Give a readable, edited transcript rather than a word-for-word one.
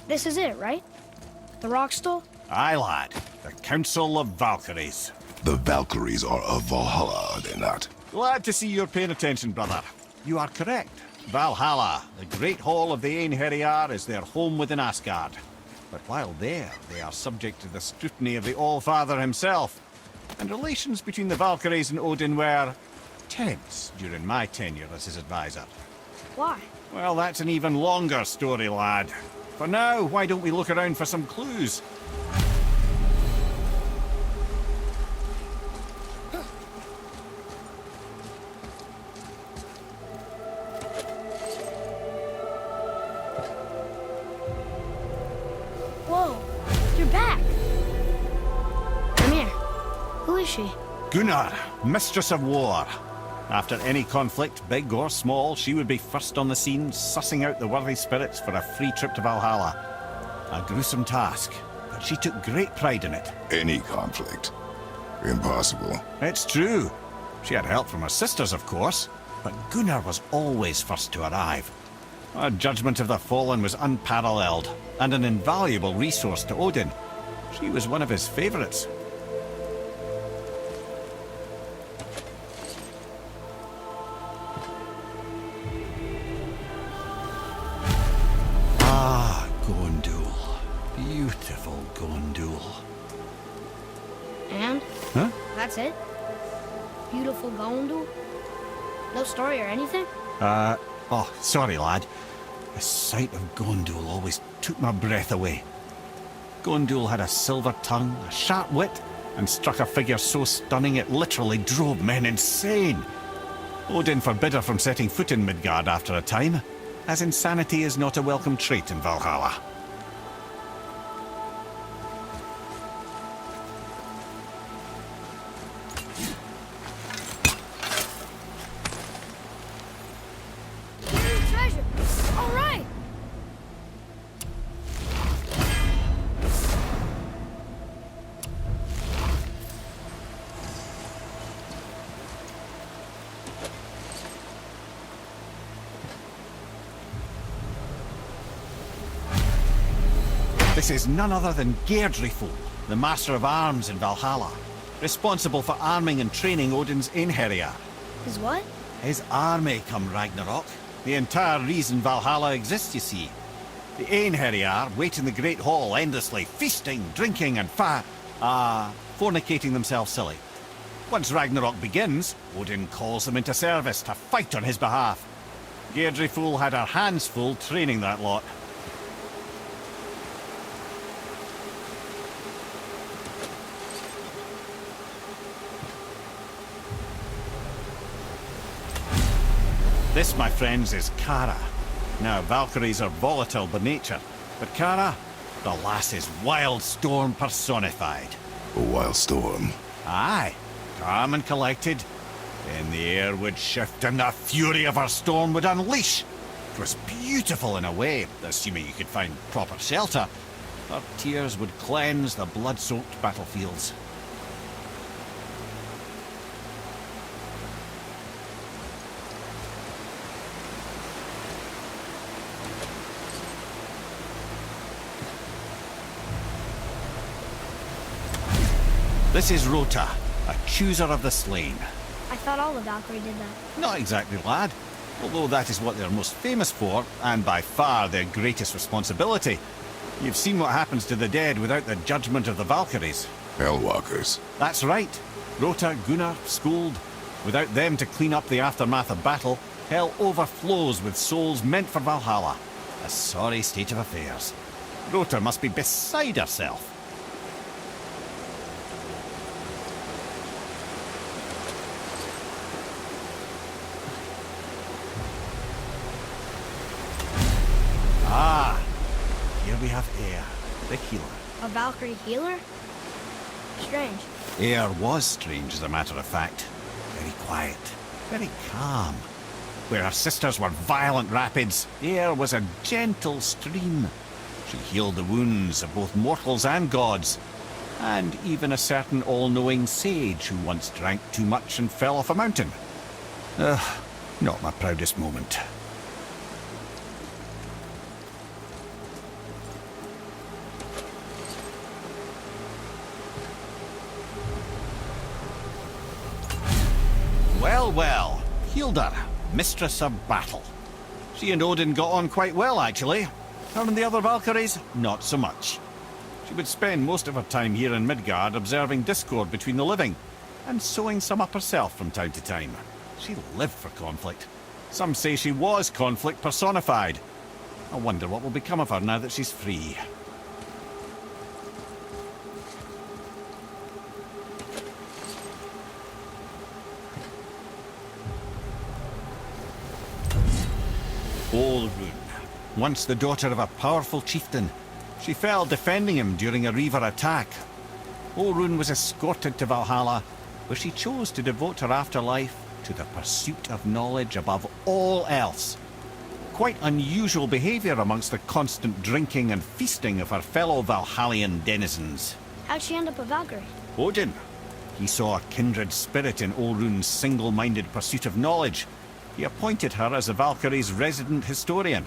This is it, right? The rock stool? Aye, lad. The Council of Valkyries. The Valkyries are of Valhalla, are they not? Glad to see you're paying attention, brother. You are correct. Valhalla, the great hall of the Einherjar, is their home within Asgard. But while there, they are subject to the scrutiny of the All-Father himself. And relations between the Valkyries and Odin were tense during my tenure as his advisor. Why? Well, that's an even longer story, lad. For now, why don't we look around for some clues? Whoa, you're back. Come here. Who is she? Gunnar, Mistress of War. After any conflict, big or small, she would be first on the scene, sussing out the worthy spirits for a free trip to Valhalla. A gruesome task, but she took great pride in it. Any conflict. Impossible. It's true. She had help from her sisters, of course, but Gunnar was always first to arrive. Her judgment of the fallen was unparalleled, and an invaluable resource to Odin. She was one of his favorites. Ah, Gondul. Beautiful Gondul. And? Huh? That's it? Beautiful Gondul? No story or anything? Oh, sorry, lad. The sight of Gondul always took my breath away. Gondul had a silver tongue, a sharp wit, and struck a figure so stunning it literally drove men insane. Odin forbid her from setting foot in Midgard after a time, as insanity is not a welcome trait in Valhalla. Buried treasure! All right! This is none other than Geirdriful, the Master of Arms in Valhalla, responsible for arming and training Odin's Einherjar. Is what? His army come Ragnarok. The entire reason Valhalla exists, you see. The Einherjar wait in the Great Hall endlessly, feasting, drinking, and fornicating themselves silly. Once Ragnarok begins, Odin calls them into service to fight on his behalf. Geirdriful had her hands full training that lot. This, my friends, is Kara. Now, Valkyries are volatile by nature, but Kara, the lass is wild storm personified. A wild storm. Aye, calm and collected. Then the air would shift and the fury of her storm would unleash. It was beautiful in a way, assuming you could find proper shelter. Her tears would cleanse the blood-soaked battlefields. This is Rota, a chooser of the slain. I thought all the Valkyrie did that. Not exactly, lad. Although that is what they're most famous for, and by far their greatest responsibility. You've seen what happens to the dead without the judgment of the Valkyries. Hellwalkers. That's right. Rota, Gunnar, Skuld. Without them to clean up the aftermath of battle, hell overflows with souls meant for Valhalla. A sorry state of affairs. Rota must be beside herself. Ah, here we have Air, the healer. A Valkyrie healer? Strange. Air was strange, as a matter of fact. Very quiet, very calm. Where her sisters were violent rapids, Air was a gentle stream. She healed the wounds of both mortals and gods, and even a certain all-knowing sage who once drank too much and fell off a mountain. Not my proudest moment. Hilda, Mistress of Battle. She and Odin got on quite well, actually. Her and the other Valkyries, not so much. She would spend most of her time here in Midgard observing discord between the living, and sewing some up herself from time to time. She lived for conflict. Some say she was conflict personified. I wonder what will become of her now that she's free. Olrun, once the daughter of a powerful chieftain. She fell defending him during a Reaver attack. Olrun was escorted to Valhalla, where she chose to devote her afterlife to the pursuit of knowledge above all else. Quite unusual behaviour amongst the constant drinking and feasting of her fellow Valhallian denizens. How'd she end up a Valkyrie? Odin. He saw a kindred spirit in Olrun's single-minded pursuit of knowledge. He appointed her as the Valkyrie's resident historian.